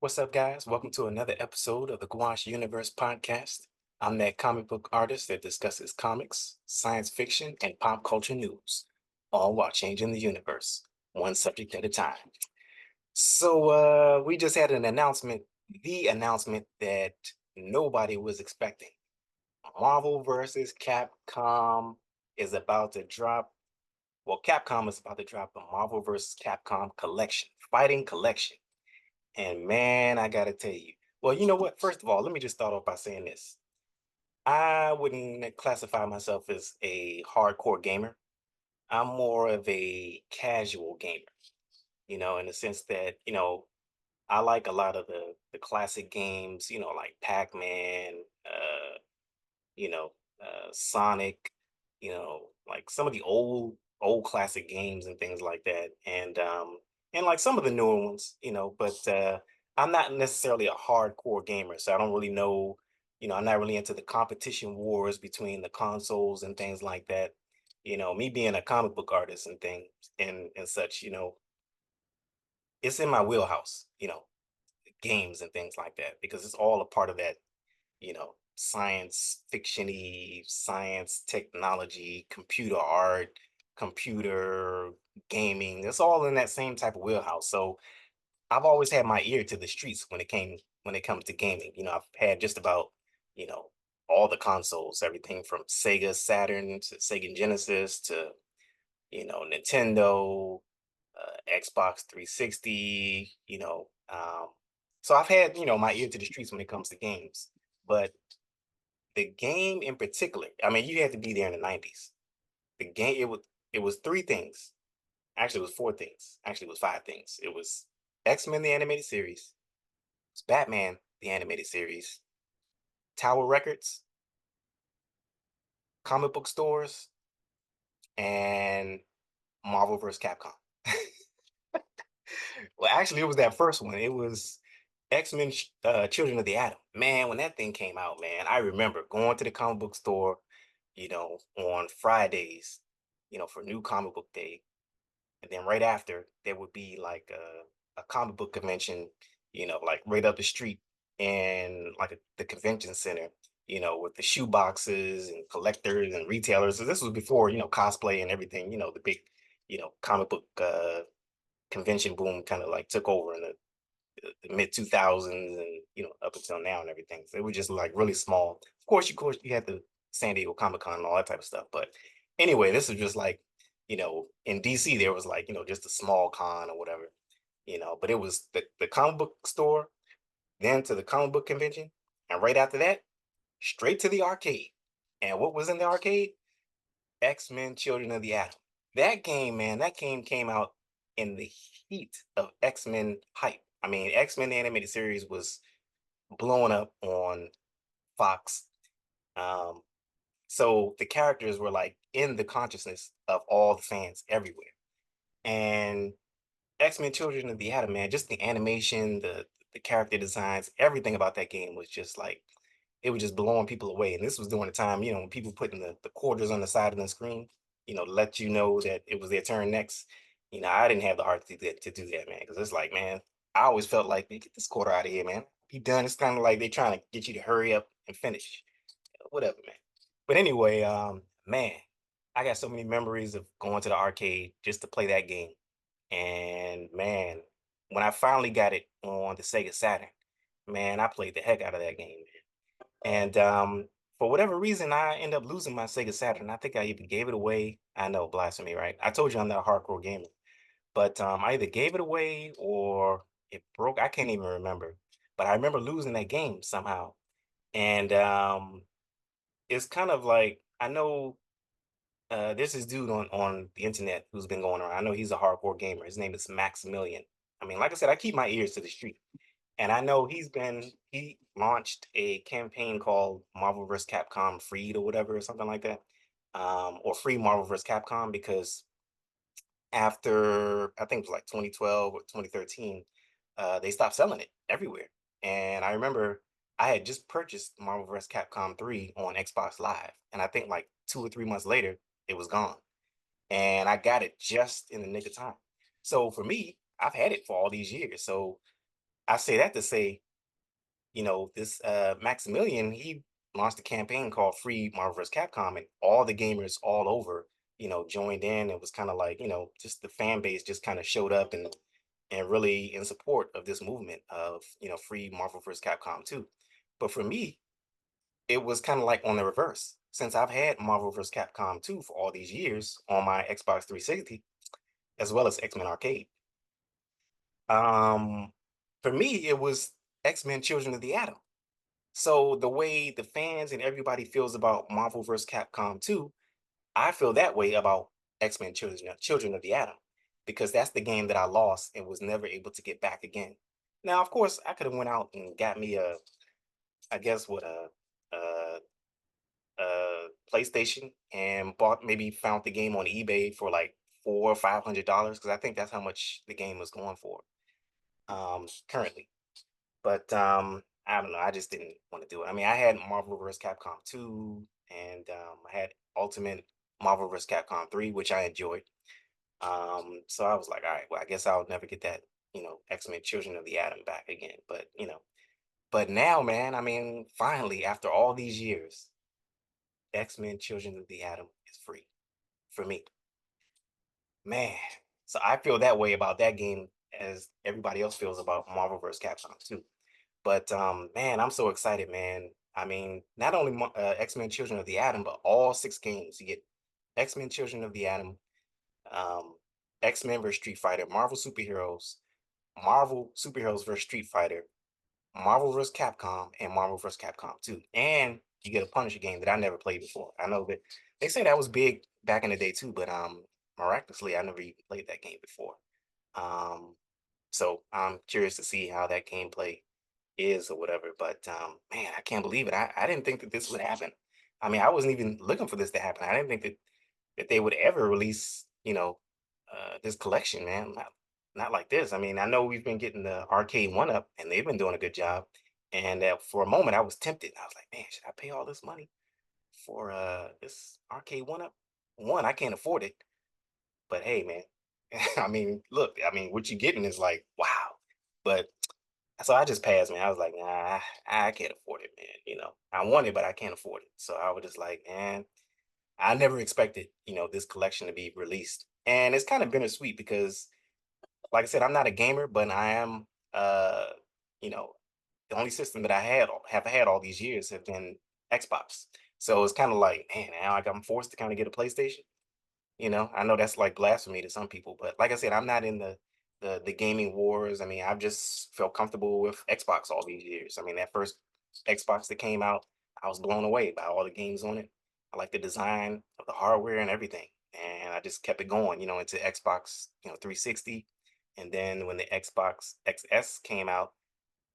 What's up, guys? Welcome to another episode of the Gouache Universe podcast. I'm that comic book artist that discusses comics, science fiction, and pop culture news, all while changing the universe, one subject at a time. So we just had an announcement, the announcement that nobody was expecting. Marvel versus Capcom is about to drop. Well, Capcom is about to drop a Marvel versus Capcom collection, fighting collection. And man, I gotta tell you. Well, you know what? First of all, let me just start off by saying this. I wouldn't classify myself as a hardcore gamer. I'm more of a casual gamer, in the sense that, I like a lot of the classic games, like Pac-Man, you know, Sonic, like some of the old classic games and things like that, and like some of the newer ones, but I'm not necessarily a hardcore gamer, so I don't really know, I'm not really into the competition wars between the consoles and things like that. Me being a comic book artist and things and such, it's in my wheelhouse, games and things like that, because it's all a part of that science fictiony, science technology, computer art, computer gaming. It's all in that same type of wheelhouse. So I've always had my ear to the streets when it comes to gaming. I've had just about, you know, all the consoles, everything from Sega Saturn to Sega Genesis to, Nintendo, Xbox 360, so I've had, my ear to the streets when it comes to games. But the game in particular, I mean, you had to be there in the 90s. The game, it was three things. Actually, it was four things. Actually, it was five things. It was X-Men the animated series, it's Batman the animated series, Tower Records, comic book stores, and Marvel vs. Capcom. Well, actually, it was that first one. It was X-Men Children of the Atom. Man, when that thing came out, man, I remember going to the comic book store, on Fridays, for new comic book day. And then right after, there would be like a comic book convention, like right up the street and like the convention center, with the shoe boxes and collectors and retailers. So this was before, cosplay and everything, the big, comic book convention boom kind of like took over in the mid 2000s and, up until now and everything. So it was just like really small. Of course, you had the San Diego Comic Con and all that type of stuff. But anyway, this was just like, in DC, there was like, just a small con or whatever, but it was the comic book store, then to the comic book convention. And right after that, straight to the arcade. And what was in the arcade? X-Men Children of the Atom. That game, man, that game came out in the heat of X-Men hype. I mean, X-Men the animated series was blowing up on Fox. Um, so the characters were like in the consciousness of all the fans everywhere. And X-Men Children of the Atom, man, just the animation, the character designs, everything about that game was just like it was just blowing people away. And this was during the time, when people putting the quarters on the side of the screen, to let you know that it was their turn next. I didn't have the heart to do that, man. Because it's like, man, I always felt like, "Man, get this quarter out of here, man. Be done." It's kind of like they're trying to get you to hurry up and finish. Whatever, man. But anyway, man, I got so many memories of going to the arcade just to play that game. And man, when I finally got it on the Sega Saturn, man, I played the heck out of that game. And for whatever reason, I ended up losing my Sega Saturn. I think I even gave it away. I know, blasphemy, right? I told you I'm not a hardcore gamer, but I either gave it away or it broke. I can't even remember. But I remember losing that game somehow. And it's kind of like I know there's this dude on the internet who's been going around. I know he's a hardcore gamer. His name is Maximilian. I mean, like I said, I keep my ears to the street. And I know he launched a campaign called Marvel vs. Capcom Freed or whatever, or something like that. Or Free Marvel vs. Capcom, because after I think it was like 2012 or 2013, they stopped selling it everywhere. And I remember I had just purchased Marvel vs. Capcom 3 on Xbox Live. And I think like 2 or 3 months later, it was gone. And I got it just in the nick of time. So for me, I've had it for all these years. So I say that to say, this Maximilian, he launched a campaign called Free Marvel vs. Capcom, and all the gamers all over, joined in. It was kind of like, just the fan base just kind of showed up and really in support of this movement of, Free Marvel vs. Capcom 2. But for me, it was kind of like on the reverse. Since I've had Marvel vs. Capcom 2 for all these years on my Xbox 360, as well as X-Men Arcade. Um, for me, it was X-Men Children of the Atom. So the way the fans and everybody feels about Marvel vs. Capcom 2, I feel that way about X-Men Children of the Atom, because that's the game that I lost and was never able to get back again. Now, of course, I could have went out and got me I guess what a PlayStation and bought, maybe found the game on eBay for like $400 or $500, because I think that's how much the game was going for currently. But I don't know. I just didn't want to do it. I mean, I had Marvel vs. Capcom 2, and I had Ultimate Marvel vs. Capcom 3, which I enjoyed. So I was like, all right, well, I guess I'll never get that, X-Men Children of the Atom back again. But now, man, I mean, finally, after all these years, X-Men Children of the Atom is free for me. Man. So I feel that way about that game as everybody else feels about Marvel vs. Capcom 2. But man, I'm so excited, man. I mean, not only X-Men Children of the Atom, but all six games. You get X-Men Children of the Atom, um, X-Men vs. Street Fighter, Marvel Superheroes vs. Street Fighter, Marvel vs. Capcom, and Marvel vs. Capcom 2. And you get a Punisher game that I never played before. I know that they say that was big back in the day too, but miraculously I never even played that game before. Um, so I'm curious to see how that gameplay is or whatever. But man, I can't believe it. I didn't think that this would happen. I mean, I wasn't even looking for this to happen. I didn't think that they would ever release, this collection, man. Not like this. I mean, I know we've been getting the arcade one up, and they've been doing a good job. And for a moment, I was tempted. I was like, man, should I pay all this money for this arcade one up? One, I can't afford it. But hey, man, I mean, look, I mean, what you're getting is like, wow. But so I just passed, man. I was like, nah, I can't afford it, man. I want it, but I can't afford it. So I was just like, man, I never expected, this collection to be released. And it's kind of bittersweet because, like I said, I'm not a gamer, but I am, you know, the only system that have had all these years have been Xbox. So it's kind of like, man, now like I'm forced to kind of get a PlayStation. I know that's like blasphemy to some people, but like I said, I'm not in the gaming wars. I mean, I've just felt comfortable with Xbox all these years. I mean, that first Xbox that came out, I was blown away by all the games on it. I like the design of the hardware and everything. And I just kept it going, into Xbox, 360. And then when the Xbox XS came out,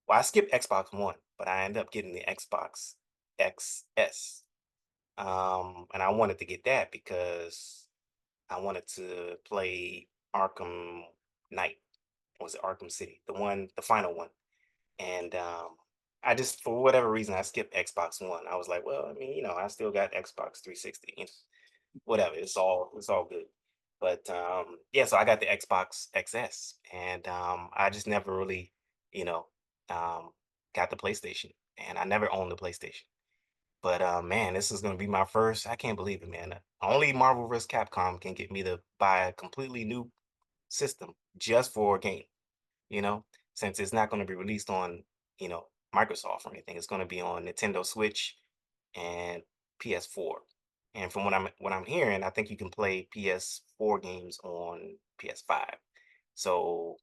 well, I skipped Xbox One, but I ended up getting the Xbox XS. And I wanted to get that because I wanted to play Arkham Knight. Was it Arkham City? The final one. And I just, for whatever reason, I skipped Xbox One. I was like, well, I mean, I still got Xbox 360. Whatever. It's all good. But yeah, so I got the Xbox XS, and I just never really, you know, um, got the PlayStation, and I never owned the PlayStation. But man, this is gonna be my first. I can't believe it, man. Only Marvel vs. Capcom can get me to buy a completely new system just for a game. You know, since it's not going to be released on, you know, Microsoft or anything. It's going to be on Nintendo Switch and PS4. And from what I'm hearing, I think you can play PS4 games on PS5. So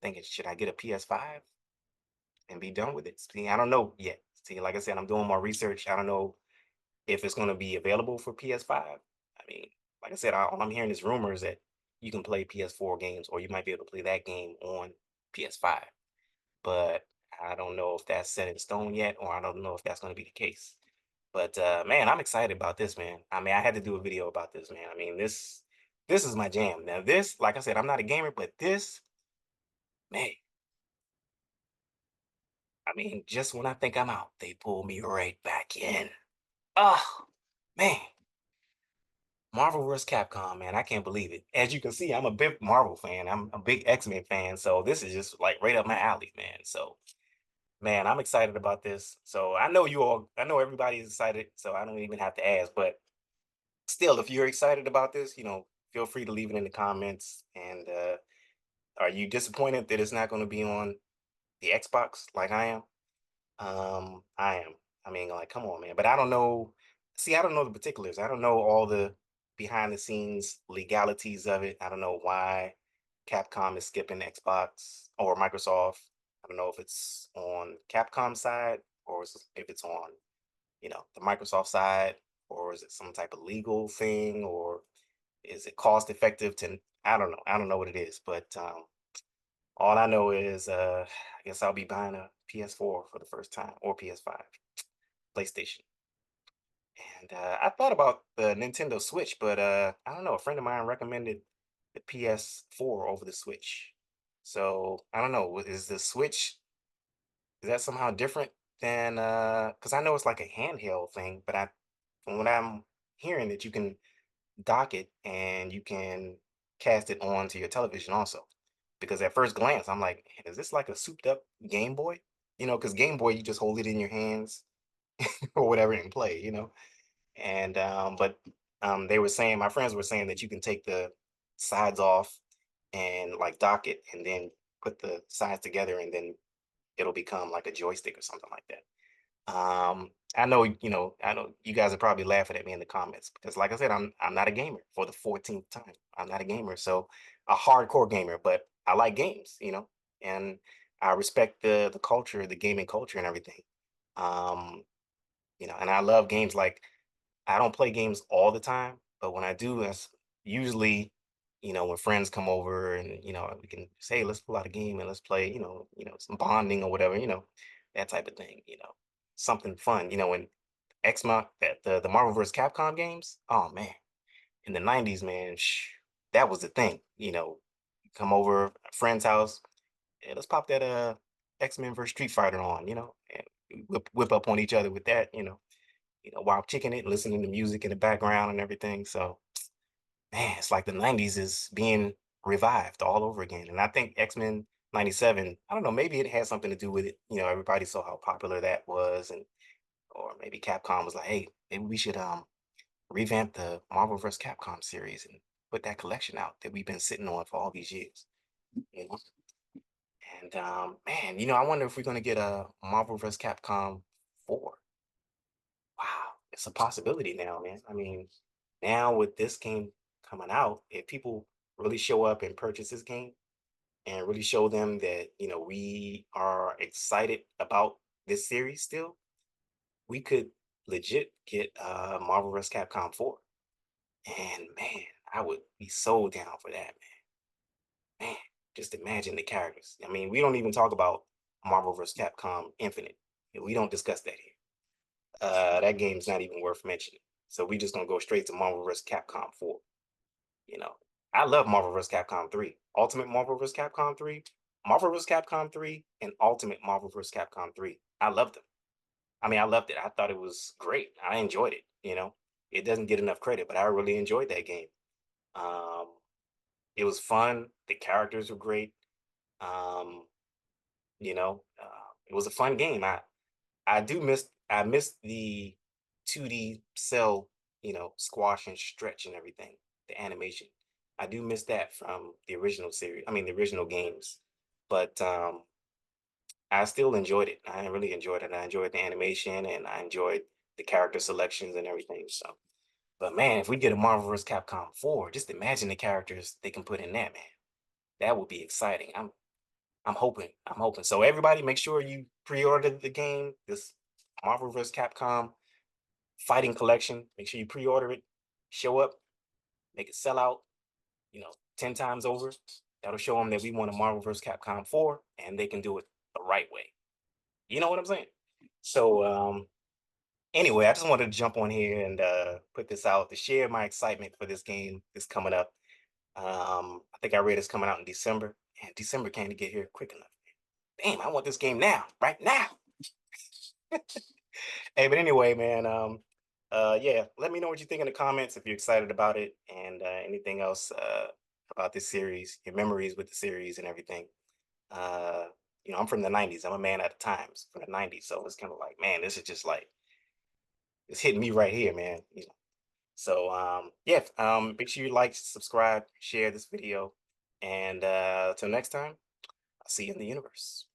thinking, should I get a PS5 and be done with it? See, I don't know yet. See, like I said, I'm doing more research. I don't know if it's going to be available for PS5. I mean, like I said, all I'm hearing is rumors that you can play PS4 games, or you might be able to play that game on PS5. But I don't know if that's set in stone yet, or I don't know if that's going to be the case. But man, I'm excited about this, man. I mean, I had to do a video about this, man. I mean, this is my jam. Now, this, like I said, I'm not a gamer, but this, man, I mean, just when I think I'm out, they pull me right back in. Oh, man. Marvel vs. Capcom, man, I can't believe it. As you can see, I'm a big Marvel fan. I'm a big X-Men fan, so this is just like right up my alley, man. So, man, I'm excited about this. So I know everybody is excited, so I don't even have to ask. But still, if you're excited about this, feel free to leave it in the comments. And are you disappointed that it's not going to be on the Xbox like I am? I am. I mean, like, come on, man. But I don't know. See, I don't know the particulars. I don't know all the behind the scenes legalities of it. I don't know why Capcom is skipping Xbox or Microsoft. I don't know if it's on Capcom side or if it's on, the Microsoft side, or is it some type of legal thing, or is it cost effective to, I don't know. I don't know what it is, but all I know is, I guess I'll be buying a PS4 for the first time, or PS5, PlayStation. And I thought about the Nintendo Switch, but I don't know. A friend of mine recommended the PS4 over the Switch. So I don't know. Is the Switch, is that somehow different than because I know it's like a handheld thing, but from what I'm hearing, that you can dock it and you can cast it onto your television also. Because at first glance, I'm like, is this like a souped up Game Boy? Because Game Boy, you just hold it in your hands or whatever and play, And but they were saying, my friends were saying that you can take the sides off and like dock it and then put the sides together and then it'll become like a joystick or something like that. I know you guys are probably laughing at me in the comments because, like I said, I'm not a gamer for the 14th time. I'm not a gamer, so a hardcore gamer, but I like games, and I respect the culture, the gaming culture, and everything. Um, and I love games. Like, I don't play games all the time, but when I do, that's usually, when friends come over and we can say, let's pull out a game and let's play, some bonding or whatever, that type of thing, something fun, when that the Marvel vs. Capcom games. Oh man, in the '90s, man, that was the thing. Come over a friend's house, yeah, let's pop that X-Men vs. Street Fighter on, and whip up on each other with that, while kicking it, listening to music in the background and everything. So, man, it's like the '90s is being revived all over again. And I think X-Men '97, I don't know, maybe it had something to do with it. Everybody saw how popular that was, and or maybe Capcom was like, hey, maybe we should revamp the Marvel vs. Capcom series and put that collection out that we've been sitting on for all these years. You know? And man, I wonder if we're gonna get a Marvel vs. Capcom 4. Wow, it's a possibility now, man. I mean, now with this game coming out, if people really show up and purchase this game and really show them that, we are excited about this series still, we could legit get Marvel vs. Capcom 4. And man, I would be so down for that, man. Man, just imagine the characters. I mean, we don't even talk about Marvel vs. Capcom Infinite. We don't discuss that here. That game's not even worth mentioning. So we just gonna go straight to Marvel vs. Capcom 4. You know, I love Marvel vs. Capcom 3, Ultimate Marvel vs. Capcom 3, Marvel vs. Capcom 3, and Ultimate Marvel vs. Capcom 3. I loved them. I mean, I loved it. I thought it was great. I enjoyed it. It doesn't get enough credit, but I really enjoyed that game. Um, it was fun. The characters were great. Um, it was a fun game. I miss the 2D cell, squash and stretch and everything, the animation. I do miss that from the original series. I mean, the original games. But I still enjoyed it. I really enjoyed it. I enjoyed the animation and I enjoyed the character selections and everything. So, but man, if we get a Marvel vs. Capcom 4, just imagine the characters they can put in that, man. That would be exciting. I'm hoping. I'm hoping. So everybody, make sure you pre-order the game. This Marvel vs. Capcom Fighting Collection. Make sure you pre-order it. Show up. Make it sell out. 10 times over. That'll show them that we want a Marvel vs. Capcom 4, and they can do it the right way. You know what I'm saying? So anyway, I just wanted to jump on here and put this out to share my excitement for this game that's coming up. I think I read it's coming out in December, and December can't get here quick enough. Damn, I want this game now, right now. Hey, but anyway, man, Yeah, let me know what you think in the comments if you're excited about it and anything else about this series, your memories with the series and everything. Uh, I'm from the '90s. I'm a man at the times from the '90s, so it's kind of like, man, this is just like it's hitting me right here, man. So yeah, make sure you like, subscribe, share this video, and till next time, I'll see you in the universe.